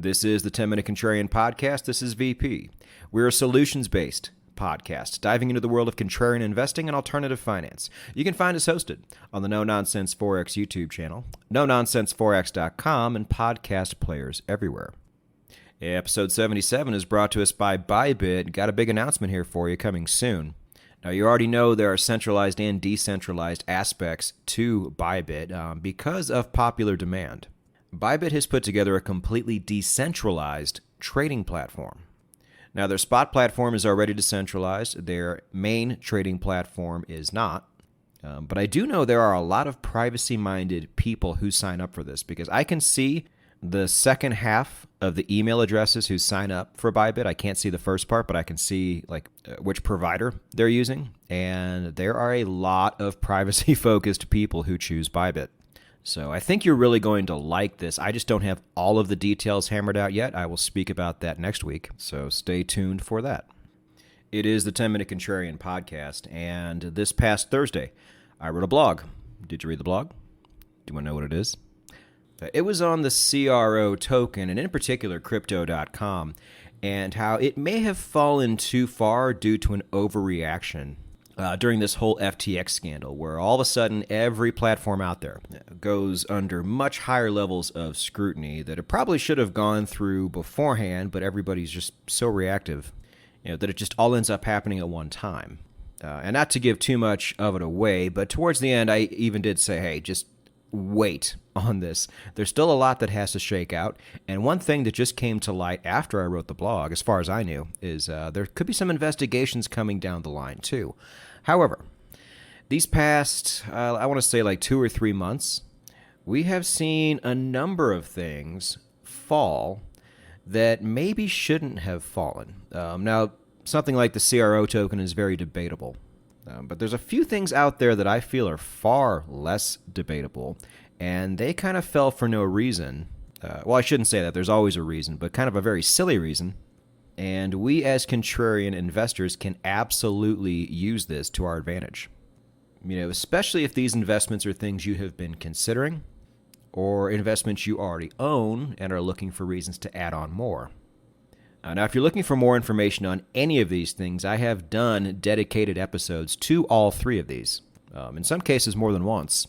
This is the 10-Minute Contrarian Podcast. This is VP. We're a solutions-based podcast diving into the world of contrarian investing and alternative finance. You can find us hosted on the No Nonsense Forex YouTube channel, NoNonsenseForex.com, and podcast players everywhere. Episode 77 is brought to us by Bybit. Got a big announcement here for you coming soon. Now, you already know there are centralized and decentralized aspects to Bybit because of popular demand. Bybit has put together a completely decentralized trading platform. Now, their spot platform is already decentralized. Their main trading platform is not. But I do know there are a lot of privacy-minded people who sign up for this because I can see the second half of the email addresses who sign up for Bybit. I can't see the first part, but I can see which provider they're using. And there are a lot of privacy-focused people who choose Bybit. So I think you're really going to like this. I just don't have all of the details hammered out yet. I will speak about that next week, so stay tuned for that. It is the 10-Minute Contrarian Podcast, and this past Thursday, I wrote a blog. Did you read the blog? Do you want to know what it is? It was on the CRO token, and in particular, Crypto.com, and how it may have fallen too far due to an overreaction during this whole FTX scandal, where all of a sudden every platform out there goes under much higher levels of scrutiny that it probably should have gone through beforehand, but everybody's just so reactive, that it just all ends up happening at one time. And not to give too much of it away, but towards the end, I even did say, hey, just wait on this. There's still a lot that has to shake out. And one thing that just came to light after I wrote the blog, as far as I knew, is there could be some investigations coming down the line too. However, these past, I want to say 2 or 3 months, we have seen a number of things fall that maybe shouldn't have fallen. Now, something like the CRO token is very debatable. But there's a few things out there that I feel are far less debatable, and they kind of fell for no reason. Well, I shouldn't say that. There's always a reason, but kind of a very silly reason. And we as contrarian investors can absolutely use this to our advantage. Especially if these investments are things you have been considering or investments you already own and are looking for reasons to add on more. Now, if you're looking for more information on any of these things, I have done dedicated episodes to all three of these, in some cases more than once.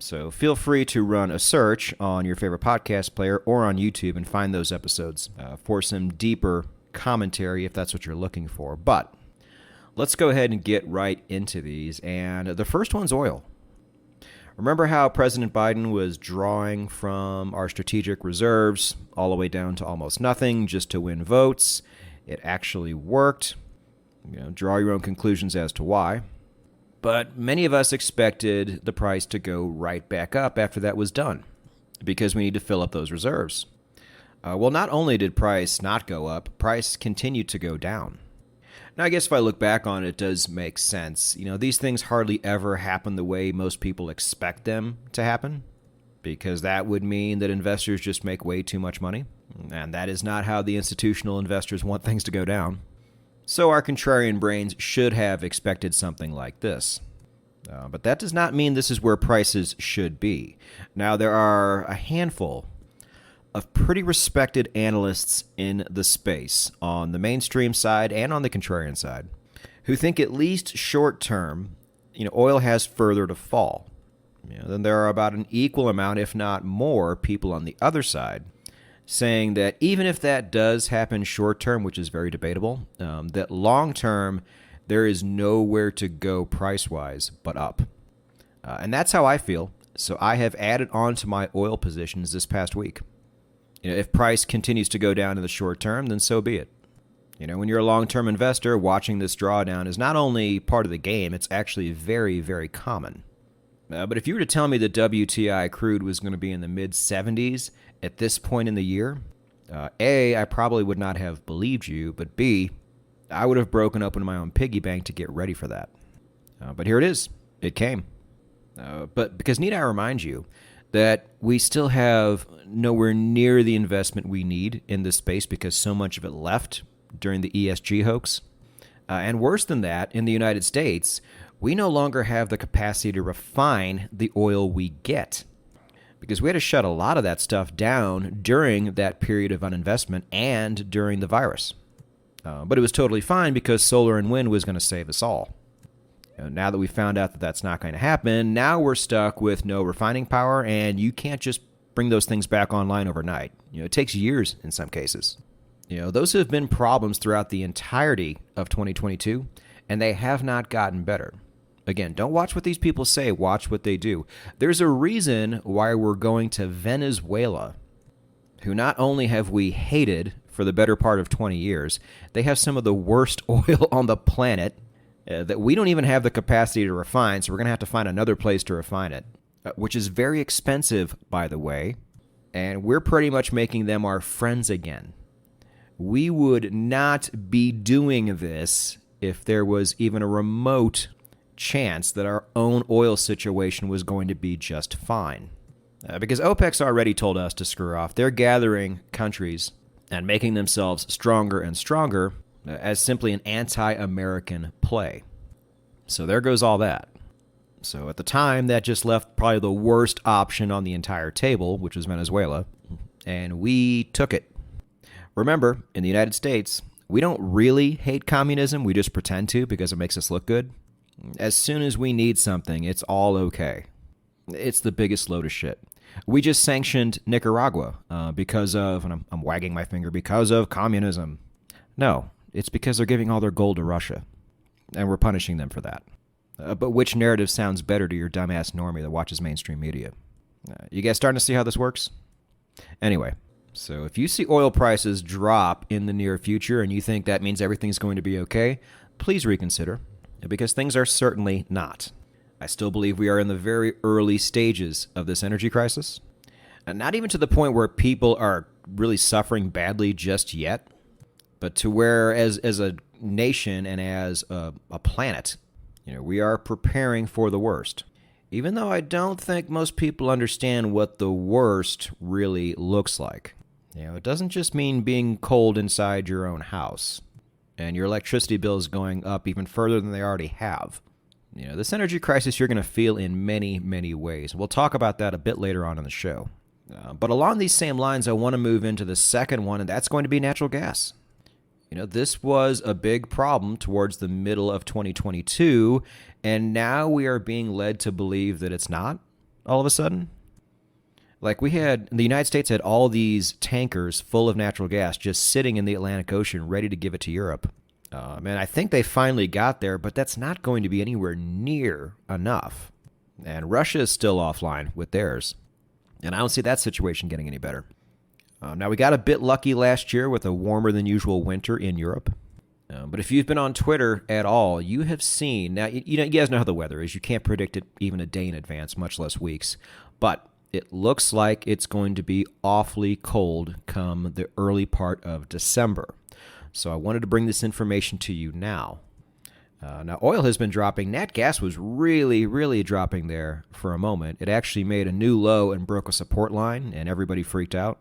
So feel free to run a search on your favorite podcast player or on YouTube and find those episodes for some deeper commentary if that's what you're looking for. But let's go ahead and get right into these. And the first one's oil. Remember how President Biden was drawing from our strategic reserves all the way down to almost nothing just to win votes? It actually worked. Draw your own conclusions as to why. But many of us expected the price to go right back up after that was done because we need to fill up those reserves. Well, not only did price not go up, price continued to go down. Now, I guess if I look back on it, it does make sense. These things hardly ever happen the way most people expect them to happen, because that would mean that investors just make way too much money, and that is not how the institutional investors want things to go down. So our contrarian brains should have expected something like this. But that does not mean this is where prices should be. Now, there are a handful of pretty respected analysts in the space on the mainstream side and on the contrarian side who think at least short term, oil has further to fall. Then there are about an equal amount, if not more, people on the other side saying that even if that does happen short term, which is very debatable, that long term there is nowhere to go price-wise but up. And that's how I feel. So I have added on to my oil positions this past week. If price continues to go down in the short term, then so be it. When you're a long-term investor, watching this drawdown is not only part of the game, it's actually very, very common. But if you were to tell me that WTI crude was going to be in the mid-70s at this point in the year, A, I probably would not have believed you, but B, I would have broken open my own piggy bank to get ready for that. But here it is. It came. But because need I remind you that we still have nowhere near the investment we need in this space because so much of it left during the ESG hoax. And worse than that, in the United States, we no longer have the capacity to refine the oil we get. because we had to shut a lot of that stuff down during that period of uninvestment and during the virus. But it was totally fine because solar and wind was going to save us all. Now that we found out that that's not going to happen, now we're stuck with no refining power, and you can't just bring those things back online overnight. It takes years in some cases. Those have been problems throughout the entirety of 2022, and they have not gotten better. Again, don't watch what these people say, watch what they do. There's a reason why we're going to Venezuela, who not only have we hated for the better part of 20 years, they have some of the worst oil on the planet that we don't even have the capacity to refine, so we're going to have to find another place to refine it, which is very expensive, by the way, and we're pretty much making them our friends again. We would not be doing this if there was even a remote chance that our own oil situation was going to be just fine. Because OPEC's already told us to screw off. They're gathering countries and making themselves stronger and stronger as simply an anti-American play. So there goes all that. So at the time, that just left probably the worst option on the entire table, which was Venezuela, and we took it. Remember, in the United States, we don't really hate communism, we just pretend to because it makes us look good. As soon as we need something, it's all okay. It's the biggest load of shit. We just sanctioned Nicaragua because of, and I'm wagging my finger, because of communism. No, it's because they're giving all their gold to Russia, and we're punishing them for that. But which narrative sounds better to your dumbass normie that watches mainstream media? You guys starting to see how this works? Anyway, so if you see oil prices drop in the near future and you think that means everything's going to be okay, please reconsider, because things are certainly not. I still believe we are in the very early stages of this energy crisis, and not even to the point where people are really suffering badly just yet, but to where as a nation and as a planet, we are preparing for the worst. Even though I don't think most people understand what the worst really looks like. It doesn't just mean being cold inside your own house and your electricity bills going up even further than they already have. This energy crisis you're going to feel in many, many ways. We'll talk about that a bit later on in the show. But along these same lines, I want to move into the second one, and that's going to be natural gas. This was a big problem towards the middle of 2022, and now we are being led to believe that it's not, all of a sudden. Like the United States had all these tankers full of natural gas just sitting in the Atlantic Ocean ready to give it to Europe. And I think they finally got there, but that's not going to be anywhere near enough. And Russia is still offline with theirs. And I don't see that situation getting any better. Now, we got a bit lucky last year with a warmer than usual winter in Europe. But if you've been on Twitter at all, you have seen, now, you guys know how the weather is. You can't predict it even a day in advance, much less weeks. But it looks like it's going to be awfully cold come the early part of December. So I wanted to bring this information to you now. Now, oil has been dropping. Nat gas was really, really dropping there for a moment. It actually made a new low and broke a support line, and everybody freaked out.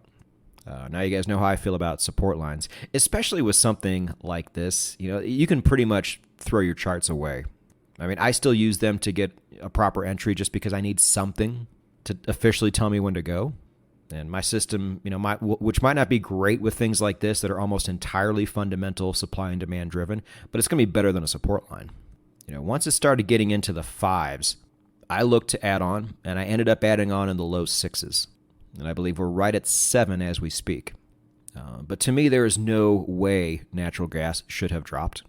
Now you guys know how I feel about support lines, especially with something like this. You can pretty much throw your charts away. I mean, I still use them to get a proper entry just because I need something to officially tell me when to go. And my system, which might not be great with things like this that are almost entirely fundamental supply and demand driven, but it's going to be better than a support line. Once it started getting into the 5s, I looked to add on, and I ended up adding on in the low 6s. And I believe we're right at 7 as we speak. But to me, there is no way natural gas should have dropped.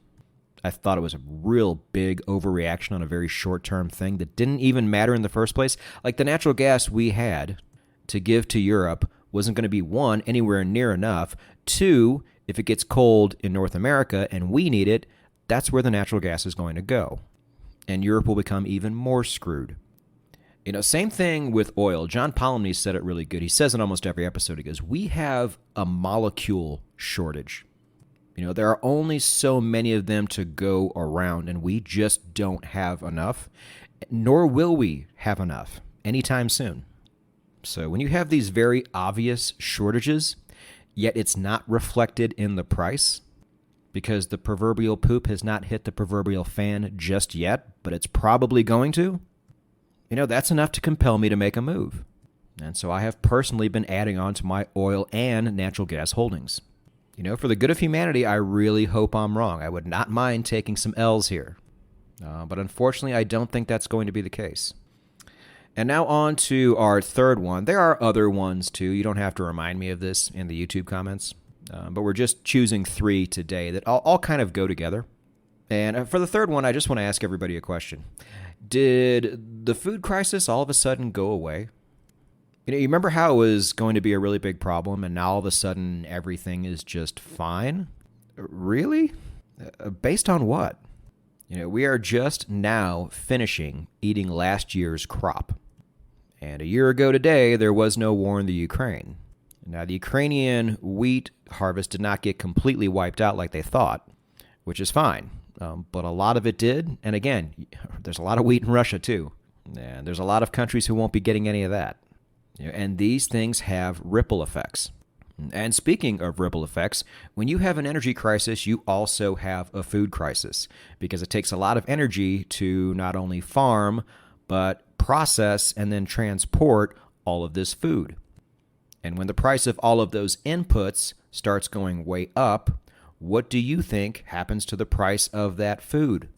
I thought it was a real big overreaction on a very short-term thing that didn't even matter in the first place. Like the natural gas we had to give to Europe wasn't going to be, 1, anywhere near enough. 2, if it gets cold in North America and we need it, that's where the natural gas is going to go. And Europe will become even more screwed. Same thing with oil. John Polomny said it really good. He says in almost every episode, he goes, we have a molecule shortage. There are only so many of them to go around, and we just don't have enough, nor will we have enough anytime soon. So when you have these very obvious shortages, yet it's not reflected in the price, because the proverbial poop has not hit the proverbial fan just yet, but it's probably going to, that's enough to compel me to make a move. And so I have personally been adding on to my oil and natural gas holdings. For the good of humanity, I really hope I'm wrong. I would not mind taking some L's here. But unfortunately, I don't think that's going to be the case. And now on to our third one. There are other ones too. You don't have to remind me of this in the YouTube comments. But we're just choosing 3 today that all kind of go together. And for the third one, I just want to ask everybody a question. Did the food crisis all of a sudden go away? You remember how it was going to be a really big problem, and now all of a sudden everything is just fine? Really? Based on what? We are just now finishing eating last year's crop. And a year ago today, there was no war in the Ukraine. Now, the Ukrainian wheat harvest did not get completely wiped out like they thought, which is fine. But a lot of it did. And again, there's a lot of wheat in Russia too. And there's a lot of countries who won't be getting any of that. And these things have ripple effects. And speaking of ripple effects, when you have an energy crisis, you also have a food crisis, because it takes a lot of energy to not only farm, but process and then transport all of this food. And when the price of all of those inputs starts going way up, what do you think happens to the price of that food?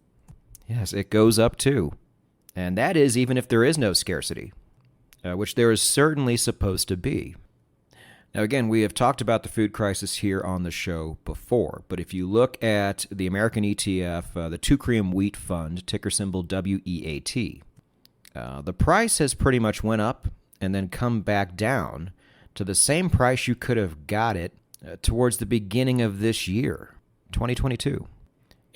Yes, it goes up too. And that is even if there is no scarcity, which there is certainly supposed to be. Now, again, we have talked about the food crisis here on the show before, but if you look at the American ETF, the 2 Cream Wheat Fund, ticker symbol WEAT, the price has pretty much went up and then come back down to the same price you could have got it towards the beginning of this year, 2022.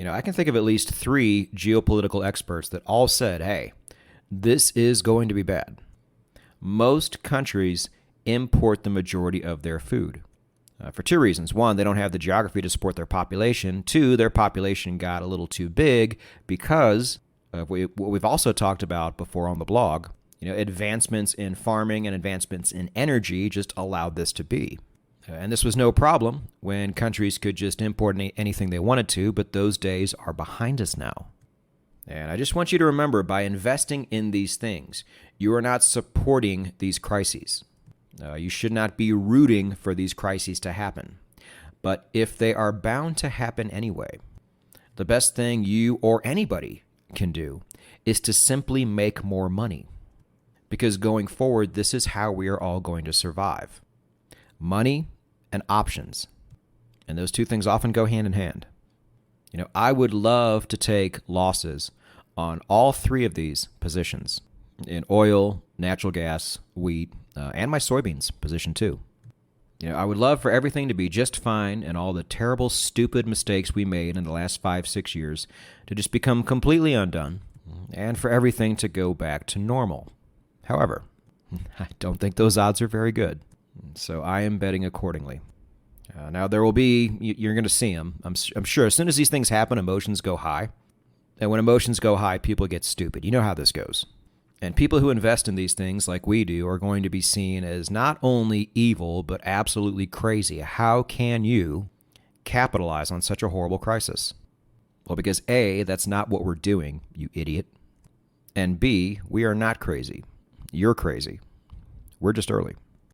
I can think of at least 3 geopolitical experts that all said, hey, this is going to be bad. Most countries import the majority of their food for 2 reasons. 1, they don't have the geography to support their population. 2, their population got a little too big because of what we've also talked about before on the blog. Advancements in farming and advancements in energy just allowed this to be. And this was no problem when countries could just import anything they wanted to, but those days are behind us now. And I just want you to remember, by investing in these things, you are not supporting these crises. You should not be rooting for these crises to happen. But if they are bound to happen anyway, the best thing you or anybody can do is to simply make more money. Because going forward, this is how we are all going to survive. Money and options. And those 2 things often go hand in hand. I would love to take losses on all 3 of these positions, in oil, natural gas, wheat, and my soybeans position too. I would love for everything to be just fine and all the terrible, stupid mistakes we made in the last 5-6 years to just become completely undone, and for everything to go back to normal. However, I don't think those odds are very good, so I am betting accordingly. Now, there will be, you're going to see them. I'm sure as soon as these things happen, emotions go high. And when emotions go high, people get stupid. You know how this goes. And people who invest in these things like we do are going to be seen as not only evil, but absolutely crazy. How can you capitalize on such a horrible crisis? Well, because A, that's not what we're doing, you idiot. And B, we are not crazy. You're crazy. We're just early.